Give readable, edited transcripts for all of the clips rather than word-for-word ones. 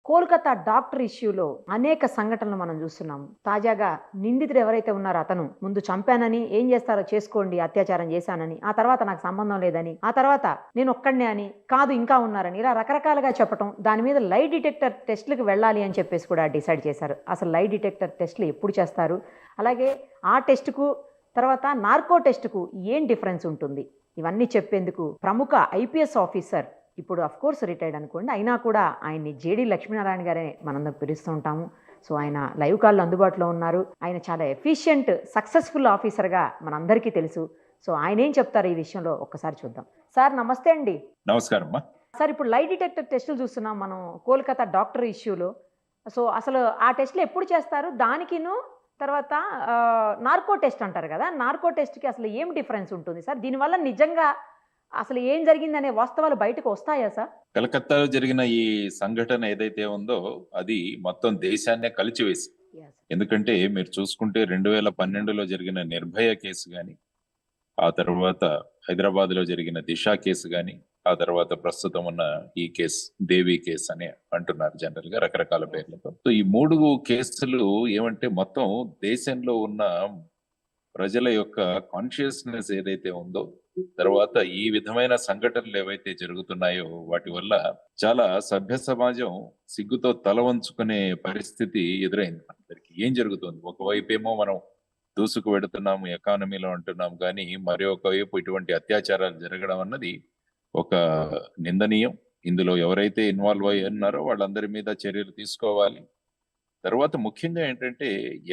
Kolkata doctor ఇష్యూలో అనేక సంఘటనలు మనం జూస్తున్నాము. తాజాగా నిందితుడు ఎవరైతే ఉన్నారో అతను ముందు చంపానని, ఏం జేస్తారో చేసుకోండి అత్యాచారం జేశానని, ఆ తర్వాత నాకు సంబంధం లేదని, ఆ తర్వాత నేనొక్కడినే అని, కాదు ఇంకా ఉన్నారని ఇలా రకరకాలుగా చెప్పటం. దాని మీద లై డిటెక్టర్ టెస్ట్‌లకి వెళ్ళాలి అని చెప్పేసి కూడా డిసైడ్ చేశారు. అసలు లై డిటెక్టర్ టెస్ట్‌లు ఎప్పుడు చేస్తారు? అలాగే ఆ టెస్ట్‌కు తర్వాత నార్కో టెస్ట్‌కు ఏం డిఫరెన్స్ ఉంటుంది? ఇవన్నీ చెప్పేందుకు ప్రముఖ ఐపీఎస్ ఆఫీసర్ ఇప్పుడు అఫ్‌కోర్స్ రిటైర్డ్ అనుకోండి. అయినా కూడా ఆయన్ని జేడీ లక్ష్మీనారాయణ గారే మనందరం పిలుస్తూ ఉంటాము. సో, ఆయన లైవ్ కాల్‌లో అందుబాటులో ఉన్నారు. ఆయన చాలా ఎఫిషియంట్, సక్సెస్‌ఫుల్ ఆఫీసర్‌గా మనందరికీ తెలుసు. సో, ఆయనేం చెప్తారో ఈ విషయంలో ఒక్కసారి చూద్దాం. సార్ నమస్తే అండి. నమస్కారం అమ్మా. సార్ ఇప్పుడు లై డిటెక్టర్ టెస్టులు చూస్తున్నాం మనం కోల్‌కతా డాక్టర్ ఇష్యూలో. సో, అసలు ఆ టెస్టులు ఎప్పుడు చేస్తారు? దానికిను తర్వాత నార్కో టెస్ట్ అంటారు గదా! నార్కో టెస్ట్‌కి అసలు ఏం డిఫరెన్స్ ఉంటుంది సార్? దీనివల్ల నిజంగా అసలు ఏం జరిగిందనే వాస్తవాలు బయటకు వస్తాయా సార్? కలకత్తాలో జరిగిన ఈ సంఘటన ఏదైతే ఉందో అది మొత్తం దేశాన్నే కలిచివేసింది. యాహ్! ఎందుకంటే మీరు చూసుకుంటే 2012లో జరిగిన నిర్భయ కేసు గాని, ఆ తర్వాత హైదరాబాద్‌లో జరిగిన దిశ కేసు గాని, ఆ తర్వాత ప్రస్తుతం ఉన్న ఈ కేసు దేవి కేసు అని అంటున్నారు జనరల్‌గా రకరకాల పేర్లతో. సో ఈ 3 కేసులు ఏమంటే మొత్తం దేశంలో ఉన్న ప్రజల యొక్క కాన్షియస్నెస్ ఏదైతే ఉందో, తర్వాత ఈ విధమైన సంఘటనలు ఏవైతే జరుగుతున్నాయో వాటి వల్ల చాలా సభ్య సమాజం సిగ్గుతో తల వంచుకునే పరిస్థితి ఎదురైంది అందరికి. ఏం జరుగుతుంది? ఒకవైపేమో మనం దూసుకు వెడుతున్నాము ఎకానమీలో అంటున్నాం కానీ మరి ఒకవైపు ఇటువంటి అత్యాచారాలు జరగడం అన్నది ఒక నిందనీయం. ఇందులో ఎవరైతే ఇన్వాల్వ్ అయ్యి ఉన్నారో వాళ్ళందరి మీద చర్యలు తీసుకోవాలి. తర్వాత ముఖ్యంగా ఏంటంటే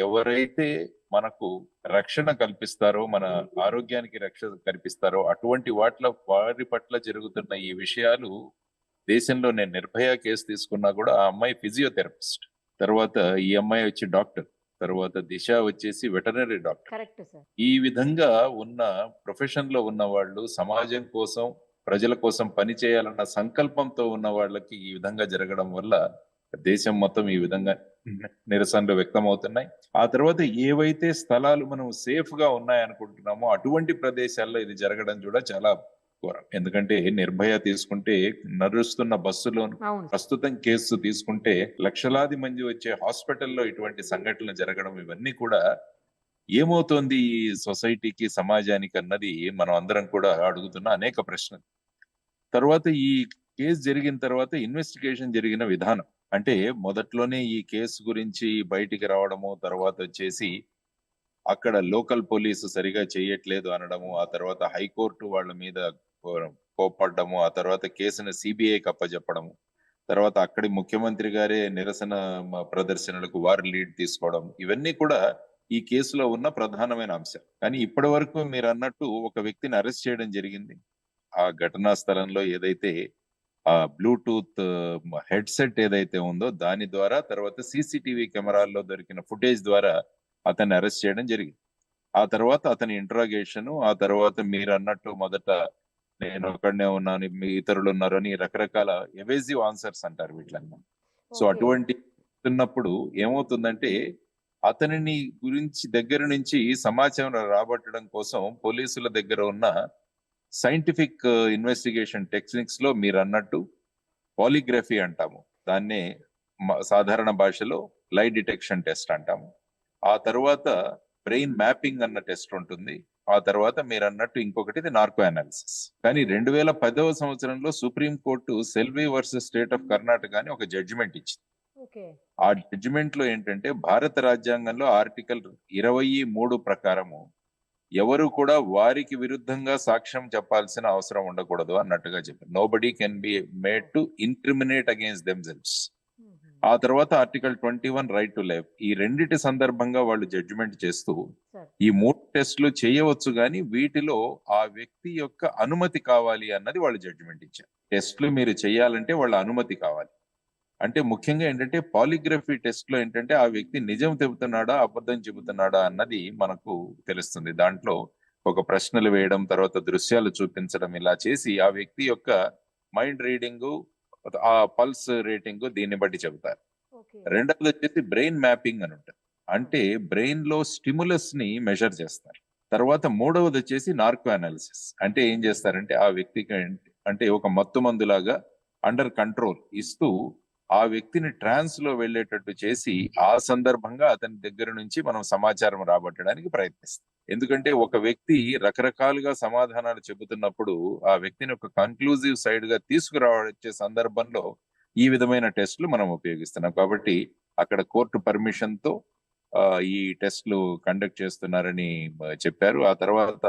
ఎవరైతే మనకు రక్షణ కల్పిస్తారో, మన ఆరోగ్యానికి రక్షణ కల్పిస్తారో అటువంటి వారి పట్ల జరుగుతున్న ఈ విషయాలు దేశంలో నేను నిర్భయ కేసు తీసుకున్నా కూడా ఆ అమ్మాయి ఫిజియోథెరపిస్ట్, తర్వాత ఈ అమ్మాయి వచ్చి డాక్టర్, తర్వాత దిశ వచ్చేసి వెటర్నరీ డాక్టర్. Correct sir. ఈ విధంగా ఉన్న ప్రొఫెషన్ లో ఉన్న వాళ్ళు సమాజం కోసం ప్రజల కోసం పని చేయాలన్న సంకల్పంతో ఉన్న వాళ్ళకి ఈ విధంగా జరగడం వల్ల దేశం మొత్తం ఈ విధంగా నిరసనలు వ్యక్తమవుతున్నాయి. ఆ తర్వాత ఏవైతే స్థలాలు మనం సేఫ్ గా ఉన్నాయనుకుంటున్నామో అటువంటి ప్రదేశాల్లో ఇది జరగడం కూడా చాలా ఘోరం. ఎందుకంటే నిర్భయ తీసుకుంటే నడుస్తున్న బస్సులోను, అవును. ప్రస్తుతం కేసు తీసుకుంటే లక్షలాది మంది వచ్చే హాస్పిటల్లో ఇటువంటి సంఘటనలు జరగడం ఇవన్నీ కూడా ఏమవుతోంది ఈ సొసైటీకి, సమాజానికి అన్నది మనం అందరం కూడా అడుగుతున్న అనేక ప్రశ్నలు. తర్వాత ఈ కేసు జరిగిన తర్వాత ఇన్వెస్టిగేషన్ జరిగిన విధానం. అంటే మొదట్లోనే ఈ కేసు గురించి బయటికి రావడము, తర్వాత వచ్చేసి అక్కడ లోకల్ పోలీసు సరిగా చేయట్లేదు అనడము, ఆ తర్వాత హైకోర్టు వాళ్ళ మీద కోప్పడ్డము, ఆ తర్వాత కేసును సిబిఐకి అప్పజెప్పడము, తర్వాత అక్కడి ముఖ్యమంత్రి గారే నిరసన ప్రదర్శనలకు వారు లీడ్ తీసుకోవడం, ఇవన్నీ కూడా ఈ కేసులో ఉన్న ప్రధానమైన అంశం. కానీ ఇప్పటి వరకు మీరు అన్నట్టు ఒక వ్యక్తిని అరెస్ట్ చేయడం జరిగింది. ఆ ఘటనా స్థలంలో ఏదైతే ఆ బ్లూటూత్ హెడ్సెట్ ఏదైతే ఉందో దాని ద్వారా, తర్వాత సీసీటీవీ కెమెరాల్లో దొరికిన ఫుటేజ్ ద్వారా అతన్ని అరెస్ట్ చేయడం జరిగింది. ఆ తర్వాత అతని ఇంట్రాగేషన్, ఆ తర్వాత మీరు అన్నట్టు మొదట నేను ఒక్కడనే ఉన్నాను, మీ ఇతరులు ఉన్నారు అని రకరకాల ఎవేజివ్ ఆన్సర్స్ అంటారు వీటిని. So okay. అటువంటి ఉన్నప్పుడు ఏమవుతుందంటే అతనిని గురించి దగ్గర నుంచి సమాచారం రాబట్టడం కోసం పోలీసుల దగ్గర ఉన్న సైంటిఫిక్ ఇన్వెస్టిగేషన్ టెక్నిక్స్ లో మీరు అన్నట్టు పాలిగ్రఫీ అంటాము. దాన్నే సాధారణ భాషలో లై డిటెక్షన్ టెస్ట్ అంటాము. ఆ తర్వాత బ్రెయిన్ మ్యాపింగ్ అన్న టెస్ట్ ఉంటుంది. ఆ తర్వాత మీరు అన్నట్టు ఇంకొకటి ఇది నార్కో అనాలిసిస్. కానీ 2010వ సంవత్సరంలో supreme court Selvi versus state of Karnataka అని ఒక జడ్జిమెంట్ ఇచ్చింది. ఓకే. ఆ జడ్జిమెంట్ లో ఏంటంటే భారత రాజ్యాంగంలో ఆర్టికల్ 23 ప్రకారము ఎవరు కూడా వారికి విరుద్ధంగా సాక్ష్యం చెప్పాల్సిన అవసరం ఉండకూడదు అన్నట్టుగా చెప్పారు. Nobody can be made to incriminate against themselves. హుహు. ఆ తర్వాత ఆర్టికల్ 21 రైట్ టు లైఫ్. ఈ రెండిటి సందర్భంగా వాళ్ళు జడ్జిమెంట్ చేస్తూ సార్. ఈ 3 టెస్టులు చేయవచ్చు గాని వీటిలో ఆ వ్యక్తి యొక్క అనుమతి కావాలి అన్నది వాళ్ళు జడ్జిమెంట్ ఇచ్చారు. టెస్టులు మీరు చేయాలంటే వాళ్ళ అనుమతి కావాలి. అంటే ముఖ్యంగా ఏంటంటే పాలిగ్రఫీ టెస్ట్ లో ఏంటంటే ఆ వ్యక్తి నిజం చెబుతున్నాడా, అబద్ధం చెబుతున్నాడా అన్నది మనకు తెలుస్తుంది. దాంట్లో ఒక ప్రశ్నలు వేయడం, తర్వాత దృశ్యాలు చూపించడం, ఇలా చేసి ఆ వ్యక్తి యొక్క మైండ్ రీడింగ్, ఆ పల్స్ రేటింగ్ దీన్ని బట్టి చెబుతారు. ఓకే. రెండవది వచ్చేసి బ్రెయిన్ మ్యాపింగ్ అని ఉంటుంది. అంటే బ్రెయిన్ లో స్టిములస్ ని మెజర్ చేస్తారు. తర్వాత మూడవది వచ్చేసి నార్కో అనాలిసిస్. అంటే ఏం చేస్తారంటే ఆ వ్యక్తికి అంటే ఒక మత్తు మందులాగా అండర్ కంట్రోల్ ఇస్తూ ఆ వ్యక్తిని ట్రాన్స్ లో వెళ్ళేటట్టు చేసి ఆ సందర్భంగా అతని దగ్గర నుంచి మనం సమాచారం రాబట్టడానికి ప్రయత్నిస్తాం. ఎందుకంటే ఒక వ్యక్తి రకరకాలుగా సమాధానాలు చెబుతున్నప్పుడు ఆ వ్యక్తిని ఒక కన్క్లూజివ్ సైడ్ గా తీసుకురావచ్చే సందర్భంలో ఈ విధమైన టెస్టులు మనం ఉపయోగిస్తున్నాం. కాబట్టి అక్కడ కోర్టు పర్మిషన్ తో ఈ టెస్టులు కండక్ట్ చేస్తున్నారని చెప్పారు. ఆ తర్వాత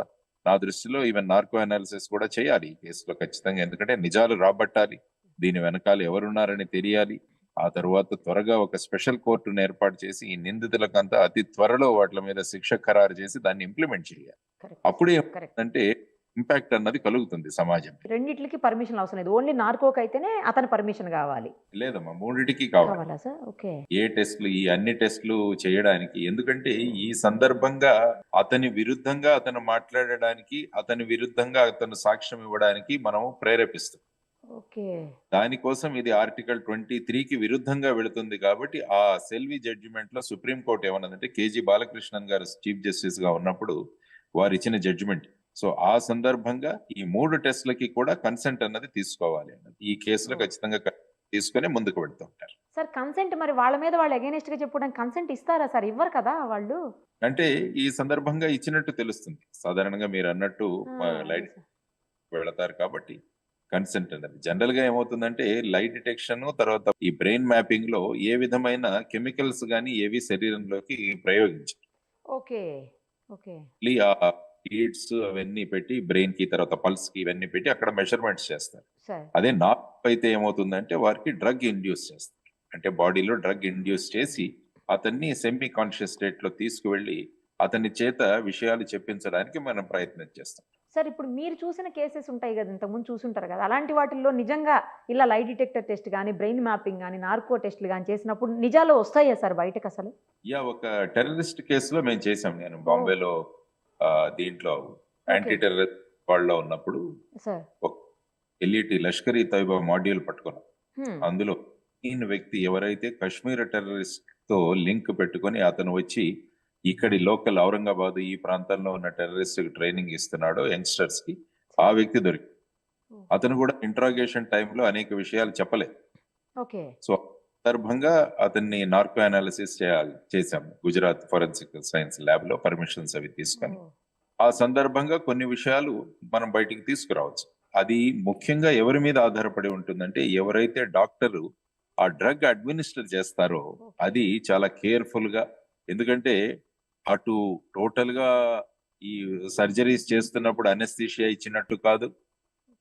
నా దృష్టిలో ఈవెన్ నార్కో అనాలిసిస్ కూడా చేయాలి ఈ కేసులో ఖచ్చితంగా. ఎందుకంటే నిజాలు రాబట్టాలి, దీని వెనకాల ఎవరున్నారని తెలియాలి. ఆ తర్వాత త్వరగా ఒక స్పెషల్ కోర్టును ఏర్పాటు చేసి ఈ నిందితులకంతా అతి త్వరలో వాటి మీద శిక్ష ఖరారు చేసి దాన్ని ఇంప్లిమెంట్ చేయాలి. కరెక్ట్ అప్పుడే కరెక్ట్. అంటే ఇంపాక్ట్ అన్నది కలుగుతుంది సమాజం. రెండిట్లకి పర్మిషన్ అవసరం లేదు, ఓన్లీ నార్కోకి అయితేనే అతని పర్మిషన్ కావాలి. లేదమ్మా, మూడిటికి కావాలి కావాలా సార్? ఓకే. ఏ టెస్టులు, ఈ అన్ని టెస్టులు చేయడానికి. ఎందుకంటే ఈ సందర్భంగా అతని విరుద్ధంగా అతను మాట్లాడడానికి, అతని విరుద్ధంగా అతను సాక్ష్యం ఇవ్వడానికి మనం ప్రేరేపిస్తాం. ఓకే. దానికోసం ఇది ఆర్టికల్ 23కి విరుద్ధంగా వెళుతుంది. కాబట్టి ఆ సెల్వి జడ్జిమెంట్ లో సుప్రీంకోర్టు ఏమన్నదంటే, కేజీ బాలకృష్ణన్ గారు చీఫ్ జస్టిస్ గా ఉన్నప్పుడు వారు ఇచ్చిన జడ్జిమెంట్. సో ఆ సందర్భంగా ఈ 3 టెస్టులకి కూడా కన్సెంట్ అన్నది తీసుకోవాలి అన్నది. ఈ కేసులో ఖచ్చితంగా తీసుకొని ముందుకు వెళ్తూ ఉంటారు. సార్ కన్సెంట్ మరి వాళ్ళ మీద వాళ్ళు అగైనెస్ట్ గా చెప్పడానికి కన్సెంట్ ఇస్తారా సార్? ఇవ్వరు కదా వాళ్ళు. అంటే ఈ సందర్భంగా ఇచ్చినట్టు తెలుస్తుంది. సాధారణంగా మీరు అన్నట్టు లైట్ వెళతారు కాబట్టి కన్సెంట్ అన్నది జనరల్ గా ఏమవుతుందంటే, లైట్ డిటెక్షన్ తర్వాత ఈ బ్రెయిన్ మ్యాపింగ్ లో ఏ విధమైన కెమికల్స్ గానీ ఏవి శరీరంలోకి ప్రయోగించారు. Okay okay. ఆ లీడ్స్ అవన్నీ పెట్టి బ్రెయిన్ కి, తర్వాత పల్స్ కి ఇవన్నీ పెట్టి అక్కడ మెజర్మెంట్స్ చేస్తారు. సార్ అదే నార్క్ అయితే ఏమవుతుందంటే వారికి డ్రగ్ ఇండ్యూస్ చేస్తారు. అంటే బాడీలో డ్రగ్ ఇండ్యూస్ చేసి అతన్ని సెమీ కాన్షియస్ స్టేట్ లో తీసుకువెళ్ళి అతని చేత విషయాలు చెప్పించడానికి మనం ప్రయత్నం చేస్తాం. సార్ ఇప్పుడు మీరు చూసిన కేసెస్ ఉంటాయి కదా, ఇంతకుముందు చూసుంటారు కదా, అలాంటి వాటిల్లో నిజంగా ఇలా లై డిటెక్టర్ టెస్ట్ కానీ, బ్రెయిన్ మ్యాపింగ్ కానీ, నార్కో టెస్ట్లు కానీ చేసినప్పుడు నిజాలు వస్తాయా సార్ బయటకు అసలు? ఒక టెర్రరిస్ట్ కేసులో మేము చేసాం. నేను బాంబేలో దీంట్లో యాంటీ టెర్రరిస్ట్ వాళ్ళలో ఉన్నప్పుడు సార్ ఒక ఎల్ఈటి లష్కర్ ఈ తైబా మాడ్యూల్ పట్టుకున్నాం. అందులో ఈ వ్యక్తి ఎవరైతే కశ్మీర్ టెర్రరిస్ట్ తో లింక్ పెట్టుకొని అతను వచ్చి ఇక్కడి లోకల్ ఔరంగాబాద్ ఈ ప్రాంతంలో ఉన్న టెర్రరిస్ట్ ట్రైనింగ్ ఇస్తున్నాడో యంగ్స్టర్స్ కి, ఆ వ్యక్తి దొరికి అతను కూడా ఇంట్రాగేషన్ టైంలో అనేక విషయాలు చెప్పలేదు. ఓకే. సో సందర్భంగా అతన్ని నార్కో అనాలిసిస్ చేశాము గుజరాత్ ఫోరెన్సిక్ సైన్స్ ల్యాబ్ లో పర్మిషన్స్ అవి తీసుకొని. ఆ సందర్భంగా కొన్ని విషయాలు మనం బయటికి తీసుకురావచ్చు. అది ముఖ్యంగా ఎవరి మీద ఆధారపడి ఉంటుందంటే, ఎవరైతే డాక్టరు ఆ డ్రగ్ అడ్మినిస్టర్ చేస్తారో అది చాలా కేర్ఫుల్ గా. ఎందుకంటే అటు టోటల్ గా ఈ సర్జరీస్ చేస్తున్నప్పుడు అనెస్థీషియా ఇచ్చినట్టు కాదు,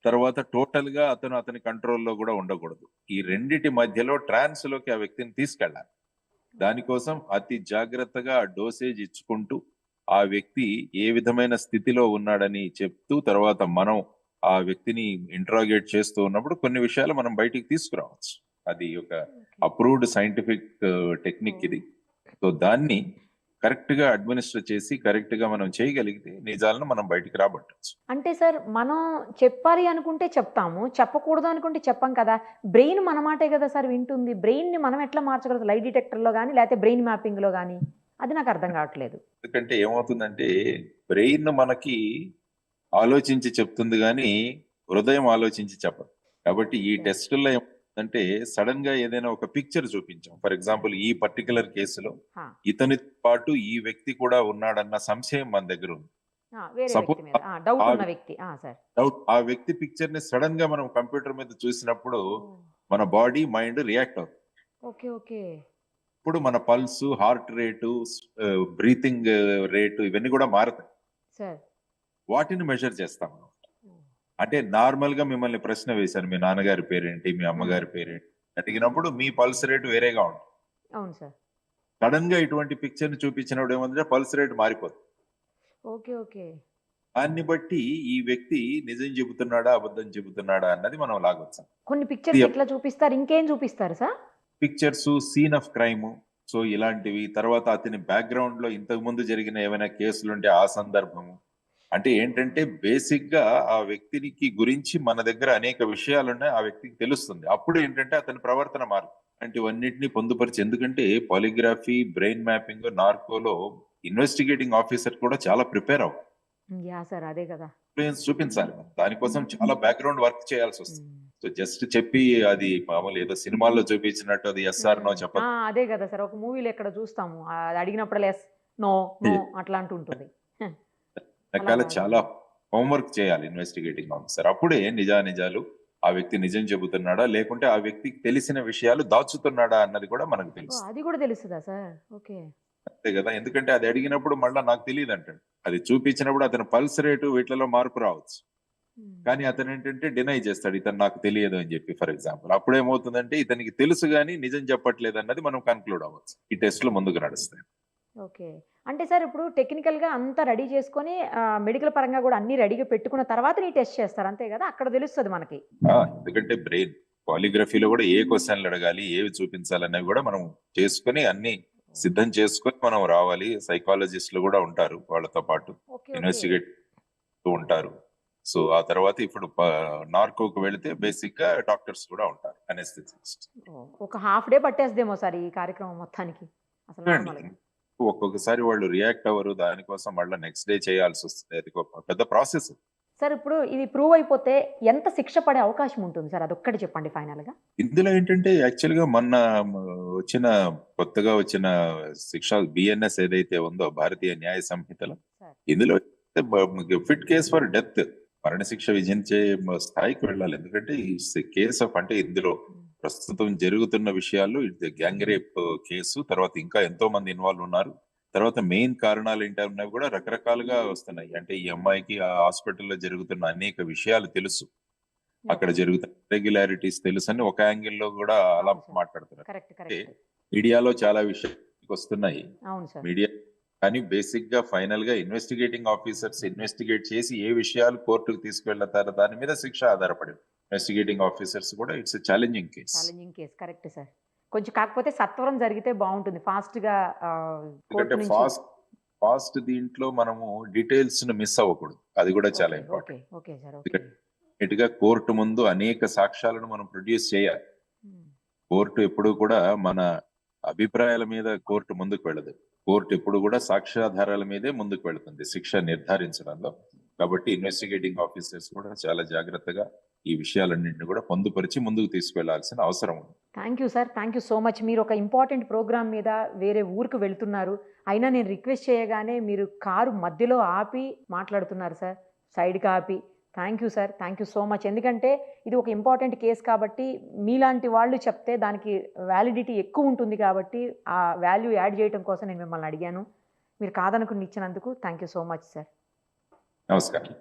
తర్వాత టోటల్ గా అతని కంట్రోల్లో కూడా ఉండకూడదు. ఈ రెండిటి మధ్యలో ట్రాన్స్ లోకి ఆ వ్యక్తిని తీసుకెళ్ళాలి. దానికోసం అతి జాగ్రత్తగా ఆ డోసేజ్ ఇచ్చుకుంటూ ఆ వ్యక్తి ఏ విధమైన స్థితిలో ఉన్నాడని చెప్తూ, తర్వాత మనం ఆ వ్యక్తిని ఇంట్రాగేట్ చేస్తూ ఉన్నప్పుడు కొన్ని విషయాలు మనం బయటికి తీసుకురావచ్చు. అది ఒక అప్రూవ్డ్ సైంటిఫిక్ టెక్నిక్ ఇది. సో దాన్ని కరెక్ట్ గా అడ్మినిస్టర్ చేసి కరెక్ట్ గా మనం చేయగలిగితే నిజాలను మనం బయటికి రాబట్టచ్చు. అంటే సార్ మనం చెప్పాలి అనుకుంటే చెప్తాము, చెప్పకూడదు అనుకుంటే చెప్పం కదా. బ్రెయిన్ మన మాటే కదా సార్ వింటుంది. బ్రెయిన్ ని మనం ఎట్లా మార్చగలుగుతాం? లై డిటెక్టర్ లో కానీ, లేకపోతే బ్రెయిన్ మ్యాపింగ్ లో కానీ? అది నాకు అర్థం కావట్లేదు. ఎందుకంటే ఏమవుతుందంటే, బ్రెయిన్ మనకి ఆలోచించి చెప్తుంది కానీ హృదయం ఆలోచించి చెప్పదు. కాబట్టి ఈ టెస్టుల్లో అంటే సడన్ గా ఏదైనా ఒక పిక్చర్ చూపించాం. ఫర్ ఎగ్జాంపుల్ ఈ పర్టికులర్ కేసులో ఇతనితో పాటు ఈ వ్యక్తి కూడా ఉన్నాడన్న సంశయం మన దగ్గర ఉంది. ఆ వ్యక్తి పిక్చర్ ని సడన్ గా మనం కంప్యూటర్ మీద చూసినప్పుడు మన బాడీ మైండ్ రియాక్ట్ అవుతుంది. ఇప్పుడు మన pulse, heart rate, breathing rate ఇవన్నీ కూడా మారుతాయి. వాటిని మెజర్ చేస్తాం. అంటే నార్మల్ గా మిమ్మల్ని ప్రశ్న వేశారు, మీ నాన్నగారి పేరేంటి, మీ అమ్మగారి పేరేంటి అడిగినప్పుడు మీ పల్స్ రేటు వేరేగా ఉంటుంది. అవును సార్. సడన్ గా ఇటువంటి పిక్చర్ ని చూపించినప్పుడు ఏమంటే పల్స్ రేటు మారిపోతుంది. దాన్ని బట్టి ఈ వ్యక్తి నిజం చెబుతున్నాడా అబద్ధం చెబుతున్నాడా అన్నది మనం లాగొచ్చాం. కొన్ని పిక్చర్స్ ఎట్లా చూపిస్తారు, ఇంకేం చూపిస్తారు sir? Pictures, scene of crime, so ఇలాంటివి. తర్వాత అతని బ్యాక్గ్రౌండ్ లో ఇంతకు ముందు జరిగిన ఏమైనా కేసులుంటే ఆ సందర్భము. అంటే ఏంటంటే బేసిక్ గా ఆ వ్యక్తికి గురించి మన దగ్గర అనేక విషయాలున్నాయి, ఆ వ్యక్తికి తెలుస్తుంది. అప్పుడు ఏంటంటే అతని ప్రవర్తన మారుతుంది. ఇలాంటివన్నిటిని పొందుపరిచి, ఎందుకంటే పాలిగ్రఫీ, బ్రెయిన్ మ్యాపింగ్, నార్కోలో ఇన్వెస్టిగేటింగ్ ఆఫీసర్ కూడా చాలా ప్రిపేర్ అవ్వాలి, అదే కదా చూపించాలి. దానికోసం చాలా బ్యాక్గ్రౌండ్ వర్క్ చేయాల్సి వస్తుంది. సో జస్ట్ చెప్పి అది మామూలు ఏదో సినిమాల్లో చూపించినట్టు అది ఎస్ఆర్ నో చెప్పదు. అదే కదా సార్, ఒక మూవీలో ఎక్కడ చూస్తాము అది అడిగినప్పుడు ఎస్ నో నో అట్లా అంటుంటుంది. రకాల కాదు. చాలా హోంవర్క్ చేయాలి ఇన్వెస్టిగేటింగ్ ఆఫీసర్. అప్పుడే నిజానిజాలు ఆ వ్యక్తి నిజం చెబుతున్నాడా లేకుంటే ఆ వ్యక్తికి తెలిసిన విషయాలు దాచుతున్నాడా అన్నది కూడా మనకు తెలుసు. అది కూడా తెలుస్తుందా సార్? ఓకే. అంతే కదా, ఎందుకంటే అది అడిగినప్పుడు మళ్ళా నాకు తెలియదు అంటాడు. అది చూపించినప్పుడు అతని పల్స్ రేటు వీటిలో మార్పు రావచ్చు, కానీ అతను ఏంటంటే డినై చేస్తాడు, ఇతను నాకు తెలియదు అని చెప్పి. ఫర్ ఎగ్జాంపుల్ అప్పుడేమవుతుందంటే ఇతనికి తెలుసు కానీ నిజం చెప్పట్లేదు అన్నది మనం కన్క్లూడ్ అవ్వచ్చు. ఈ టెస్ట్లు ముందుకు నడుస్తాయి. ఓకే. అంటే సార్ ఇప్పుడు టెక్నికల్‌గా అంతా రెడీ చేసుకొని మెడికల్ పరంగా కూడా అన్నీ రెడీగా పెట్టుకున్న తర్వాతనే ఈ టెస్ట్ చేస్తారు అంతే కదా? అక్కడ తెలుస్తది మనకి. ఎందుకంటే బ్రెయిన్ పాలిగ్రఫీలో కూడా ఏ క్వశ్చన్లు అడగాలి, ఏవి చూపించాలనేవి కూడా మనం చేసుకొని అన్ని సిద్ధం చేసుకొని మనం రావాలి. సైకాలజిస్టులు కూడా ఉంటారు వాళ్ళతో పాటు, ఓకే. ఇన్వెస్టిగేట్ ఉంటారు. సో ఆ తర్వాత ఇప్పుడు నార్కోకు వెళితే బేసిక్ గా డాక్టర్స్ కూడా ఉంటారు, అనెస్థెటిస్ట్. ఒక హాఫ్ డే పట్టేస్తదేమో సార్ ఈ కార్యక్రమం మొత్తానికి అసలు నార్మల్‌గా. ఒక్కొక్కసారి వాళ్ళు రియాక్ట్ అవ్వరు, దానికోసం మళ్ళీ నెక్స్ట్ డే చేయాల్సి వస్తుంది. అది ఒక పెద్ద ప్రాసెస్. సార్ ఇప్పుడు ఇది ప్రూవ్ అయిపోతే ఎంత శిక్ష పడే అవకాశం ఉంటుంది సార్? అదొక్కటి చెప్పండి ఫైనల్‌గా. ఇందులో ఏంటంటే యాక్చువల్ గా మొన్న వచ్చిన కొత్తగా వచ్చిన శిక్ష బిఎన్ఎస్ ఏదైతే ఉందో భారతీయ న్యాయ సంహితలో, సార్. ఇందులో ఫిట్ కేస్ ఫర్ డెత్, మరణశిక్ష విధించే స్థాయికి వెళ్ళాలి. ఎందుకంటే ఈ కేస్ ఆఫ్ అంటే ఇందులో ప్రస్తుతం జరుగుతున్న విషయాలు ఇది గ్యాంగ్ రేప్ కేసు, తర్వాత ఇంకా ఎంతో మంది ఇన్వాల్వ్ ఉన్నారు. తర్వాత మెయిన్ కారణాలు ఏంటన్నవి కూడా రకరకాలుగా వస్తున్నాయి. అంటే ఈ అమ్మాయికి ఆ హాస్పిటల్లో జరుగుతున్న అనేక విషయాలు తెలుసు, అక్కడ జరుగుతున్న రెగ్యులారిటీస్ తెలుసు అని ఒక యాంగిల్లో కూడా అలా అవును సార్. మాట్లాడుతున్నారు. కరెక్ట్. కరెక్ట్. మీడియాలో చాలా విషయాలు వస్తున్నాయి. అవును సార్. మీడియా కానీ బేసిక్ గా ఫైనల్ గా ఇన్వెస్టిగేటింగ్ ఆఫీసర్స్ ఇన్వెస్టిగేట్ చేసి ఏ విషయాలు కోర్టుకు తీసుకువెళ్తారో దాని మీద శిక్ష ఆధారపడి. ఇన్వెస్టిగేటింగ్ ఆఫీసర్స్ కూడా it's challenging case. Challenging case. Correct sir. కొంచెం కాకపోతే సత్వరం జరిగితే బాగుంటుంది. ఫాస్ట్‌గా కోర్టు ఎందుకంటే నుంచి. ఫాస్ట్ దీంట్లో మనము డీటెయిల్స్ ను మిస్ అవ్వకూడదు, అది కూడా చాలా okay. Important. Okay. Okay sir. Okay. Neat గా కోర్టు ముందు అనేక సాక్ష్యాలను మనం ప్రొడ్యూస్ చేయాలి. హ్మ్. కోర్టు ఎప్పుడు కూడా మన అభిప్రాయాల మీద కోర్టు ముందుకు వెళ్ళదు. కోర్టు ఎప్పుడు కూడా సాక్ష్యాధారాల మీదే ముందుకు వెళుతుంది శిక్ష నిర్ధారించడంలో. కాబట్టి ఇన్వెస్టిగేటింగ్ ఆఫీసర్స్ కూడా చాలా జాగ్రత్తగా ఈ విషయాలన్నింటినీ కూడా పొందుపరిచి ముందుకు తీసుకెళ్లాల్సిన అవసరం ఉంది. Thank you sir. Thank you so much. మీరు ఒక ఇంపార్టెంట్ ప్రోగ్రామ్ మీద వేరే ఊరికి వెళ్తున్నారు. అయినా నేను రిక్వెస్ట్ చేయగానే మీరు కారు మధ్యలో ఆపి మాట్లాడుతున్నారు సార్, సైడ్‌కి ఆపి. Thank you sir. Thank you so much. ఎందుకంటే ఇది ఒక ఇంపార్టెంట్ కేస్ కాబట్టి మీలాంటి వాళ్ళు చెప్తే దానికి వ్యాలిడిటీ ఎక్కువ ఉంటుంది కాబట్టి ఆ వాల్యూ యాడ్ చేయడం కోసం నేను మిమ్మల్ని అడిగాను. మీరు కాదనుకుని ఇచ్చినందుకు thank you so much sir. నమస్కారం.